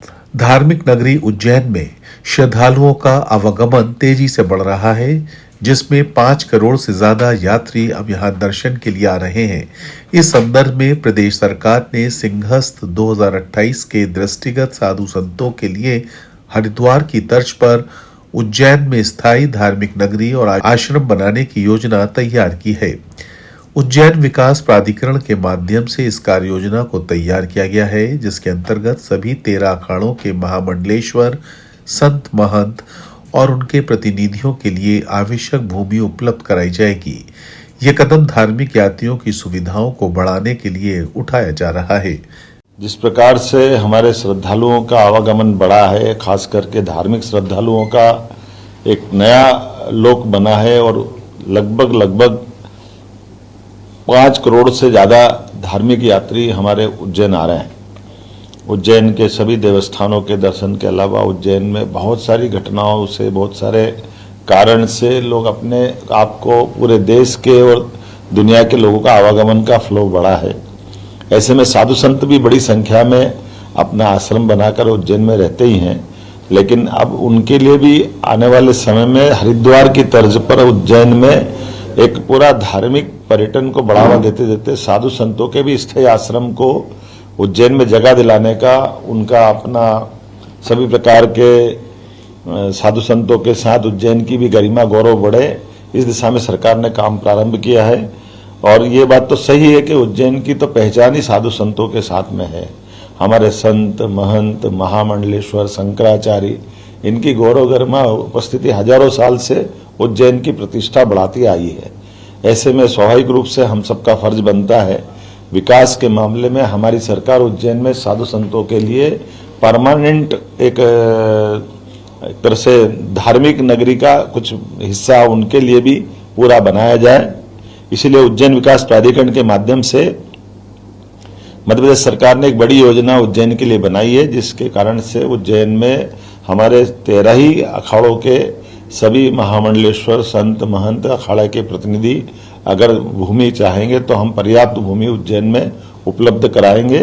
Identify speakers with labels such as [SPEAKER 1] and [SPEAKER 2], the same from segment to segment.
[SPEAKER 1] धार्मिक नगरी उज्जैन में श्रद्धालुओं का आवागमन तेजी से बढ़ रहा है, जिसमें 5 करोड़ से ज्यादा यात्री अब यहां दर्शन के लिए आ रहे हैं। इस संदर्भ में प्रदेश सरकार ने सिंहस्थ 2028 के दृष्टिगत साधु संतों के लिए हरिद्वार की तर्ज पर उज्जैन में स्थायी धार्मिक नगरी और आश्रम बनाने की योजना तैयार की है। उज्जैन विकास प्राधिकरण के माध्यम से इस कार्य योजना को तैयार किया गया है, जिसके अंतर्गत सभी 13 अखाड़ों के महामंडलेश्वर, संत महंत और उनके प्रतिनिधियों के लिए आवश्यक भूमि उपलब्ध कराई जाएगी। ये कदम धार्मिक यात्रियों की सुविधाओं को बढ़ाने के लिए उठाया जा रहा है।
[SPEAKER 2] जिस प्रकार से हमारे श्रद्धालुओं का आवागमन बढ़ा है, खास करके धार्मिक श्रद्धालुओं का एक नया लोक बना है और लगभग 5 करोड़ से ज़्यादा धार्मिक यात्री हमारे उज्जैन आ रहे हैं। उज्जैन के सभी देवस्थानों के दर्शन के अलावा उज्जैन में बहुत सारी घटनाओं से, बहुत सारे कारण से लोग अपने आप को पूरे देश के और दुनिया के लोगों का आवागमन का फ्लो बढ़ा है। ऐसे में साधु संत भी बड़ी संख्या में अपना आश्रम बनाकर उज्जैन में रहते ही हैं, लेकिन अब उनके लिए भी आने वाले समय में हरिद्वार की तर्ज पर उज्जैन में एक पूरा धार्मिक पर्यटन को बढ़ावा देते देते साधु संतों के भी स्थायी आश्रम को उज्जैन में जगह दिलाने का, उनका अपना सभी प्रकार के साधु संतों के साथ उज्जैन की भी गरिमा गौरव बढ़े, इस दिशा में सरकार ने काम प्रारंभ किया है। और ये बात तो सही है कि उज्जैन की तो पहचान ही साधु संतों के साथ में है। हमारे संत महंत महामंडलेश्वर शंकराचार्य, इनकी गौरव गरिमा उपस्थिति हजारों साल से उज्जैन की प्रतिष्ठा बढ़ाती आई है। ऐसे में स्वाभाविक रूप से हम सबका फर्ज बनता है, विकास के मामले में हमारी सरकार उज्जैन में साधु संतों के लिए परमानेंट एक तरह से धार्मिक नगरी का कुछ हिस्सा उनके लिए भी पूरा बनाया जाए। इसीलिए उज्जैन विकास प्राधिकरण के माध्यम से मध्य प्रदेश सरकार ने एक बड़ी योजना उज्जैन के लिए बनाई है, जिसके कारण से उज्जैन में हमारे 13 ही अखाड़ों के सभी महामंडलेश्वर संत महंत अखाड़ा के प्रतिनिधि अगर भूमि चाहेंगे तो हम पर्याप्त भूमि उज्जैन में उपलब्ध कराएंगे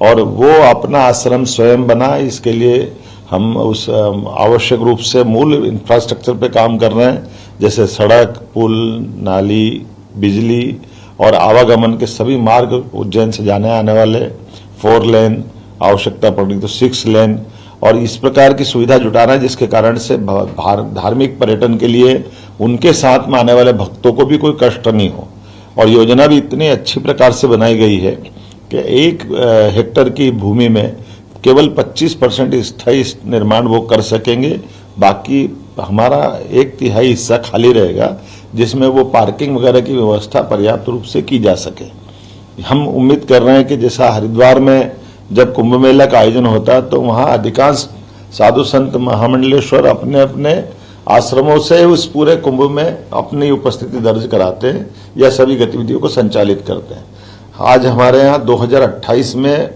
[SPEAKER 2] और वो अपना आश्रम स्वयं बना। इसके लिए हम उस आवश्यक रूप से मूल इंफ्रास्ट्रक्चर पे काम कर रहे हैं, जैसे सड़क, पुल, नाली, बिजली और आवागमन के सभी मार्ग, उज्जैन से जाने आने वाले 4 लेन, आवश्यकता पड़ेगी तो 6 लेन, और इस प्रकार की सुविधा जुटाना है, जिसके कारण से धार्मिक पर्यटन के लिए उनके साथ में आने वाले भक्तों को भी कोई कष्ट नहीं हो। और योजना भी इतनी अच्छी प्रकार से बनाई गई है कि 1 हेक्टेयर की भूमि में केवल 25% स्थायी निर्माण वो कर सकेंगे, बाकी हमारा 1/3 हिस्सा खाली रहेगा, जिसमें वो पार्किंग वगैरह की व्यवस्था पर्याप्त रूप से की जा सके। हम उम्मीद कर रहे हैं कि जैसा हरिद्वार में जब कुंभ मेला का आयोजन होता है तो वहां अधिकांश साधु संत महामंडलेश्वर अपने अपने आश्रमों से उस पूरे कुंभ में अपनी उपस्थिति दर्ज कराते हैं या सभी गतिविधियों को संचालित करते हैं। आज हमारे यहाँ 2028 में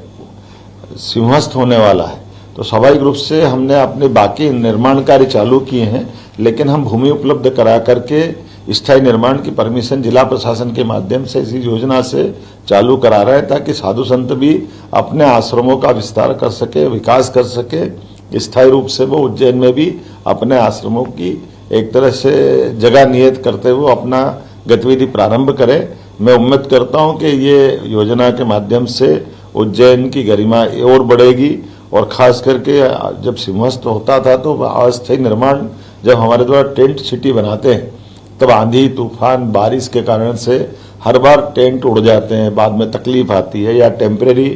[SPEAKER 2] सिंहस्थ होने वाला है, तो स्वाभाविक रूप से हमने अपने बाकी निर्माण कार्य चालू किए हैं, लेकिन हम भूमि उपलब्ध करा करके स्थायी निर्माण की परमिशन जिला प्रशासन के माध्यम से इसी योजना से चालू करा रहे हैं, ताकि साधु संत भी अपने आश्रमों का विस्तार कर सके, विकास कर सके। स्थायी रूप से वो उज्जैन में भी अपने आश्रमों की एक तरह से जगह नियत करते हुए अपना गतिविधि प्रारंभ करें। मैं उम्मीद करता हूं कि ये योजना के माध्यम से उज्जैन की गरिमा और बढ़ेगी, और खास करके जब सिंहस्थ होता था तो अस्थायी निर्माण जब हमारे द्वारा टेंट सिटी बनाते हैं तब आंधी तूफान बारिश के कारण से हर बार टेंट उड़ जाते हैं, बाद में तकलीफ आती है, या टेम्परेरी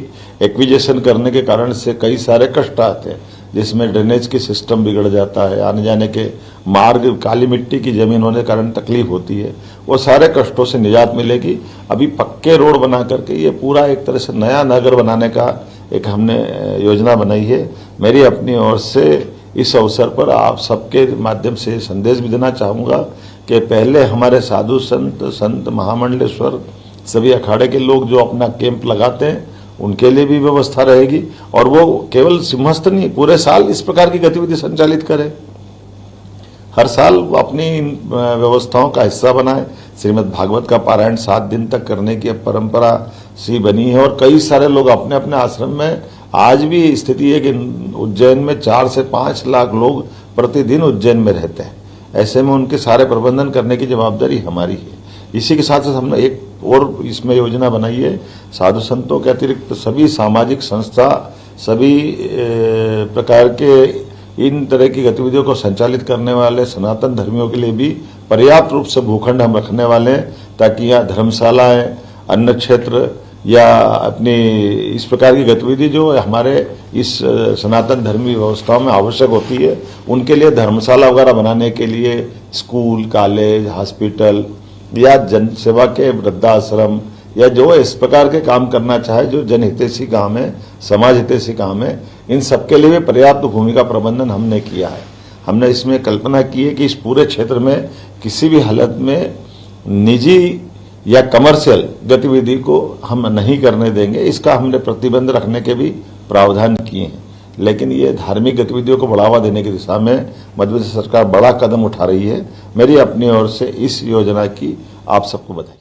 [SPEAKER 2] एक्विजिशन करने के कारण से कई सारे कष्ट आते हैं, जिसमें ड्रेनेज की सिस्टम बिगड़ जाता है, आने जाने के मार्ग काली मिट्टी की जमीन होने के कारण तकलीफ होती है। वो सारे कष्टों से निजात मिलेगी। अभी पक्के रोड बना करके ये पूरा एक तरह से नया नगर बनाने का एक हमने योजना बनाई है। मेरी अपनी ओर से इस अवसर पर आप सबके माध्यम से संदेश भी देना चाहूँगा कि पहले हमारे साधु संत महामंडलेश्वर सभी अखाड़े के लोग जो अपना कैंप लगाते हैं उनके लिए भी व्यवस्था रहेगी, और वो केवल सिंहस्थ नहीं पूरे साल इस प्रकार की गतिविधि संचालित करें। हर साल वो अपनी व्यवस्थाओं का हिस्सा बनाए। श्रीमद् भागवत का पारायण 7 दिन तक करने की परंपरा सी बनी है, और कई सारे लोग अपने अपने आश्रम में आज भी स्थिति है कि उज्जैन में 4 से 5 लाख लोग प्रतिदिन उज्जैन में रहते हैं। ऐसे में उनके सारे प्रबंधन करने की जवाबदारी हमारी है। इसी के साथ साथ हमने एक और इसमें योजना बनाई है, साधु संतों के अतिरिक्त सभी सामाजिक संस्था, सभी प्रकार के इन तरह की गतिविधियों को संचालित करने वाले सनातन धर्मियों के लिए भी पर्याप्त रूप से भूखंड हम रखने वाले हैं, ताकि यहाँ धर्मशालाएं, अन्न क्षेत्र या अपनी इस प्रकार की गतिविधि जो हमारे इस सनातन धर्मी व्यवस्थाओं में आवश्यक होती है, उनके लिए धर्मशाला वगैरह बनाने के लिए स्कूल, कॉलेज, हॉस्पिटल या जन सेवा के वृद्धाश्रम या जो इस प्रकार के काम करना चाहे जो जनहितैषी काम है, समाज हितैषी काम है, इन सबके लिए पर्याप्त भूमि का प्रबंधन हमने किया है। हमने इसमें कल्पना की है कि इस पूरे क्षेत्र में किसी भी हालत में निजी या कमर्शियल गतिविधि को हम नहीं करने देंगे। इसका हमने प्रतिबंध रखने के भी प्रावधान किए हैं। लेकिन ये धार्मिक गतिविधियों को बढ़ावा देने की दिशा में मध्य प्रदेश सरकार बड़ा कदम उठा रही है। मेरी अपनी ओर से इस योजना की आप सबको बधाई।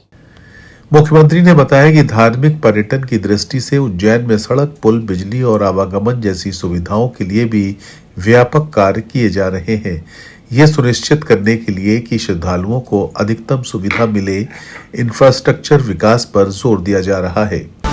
[SPEAKER 1] मुख्यमंत्री ने बताया कि धार्मिक पर्यटन की दृष्टि से उज्जैन में सड़क, पुल, बिजली और आवागमन जैसी सुविधाओं के लिए भी व्यापक कार्य किए जा रहे हैं। ये सुनिश्चित करने के लिए कि श्रद्धालुओं को अधिकतम सुविधा मिले, इंफ्रास्ट्रक्चर विकास पर जोर दिया जा रहा है।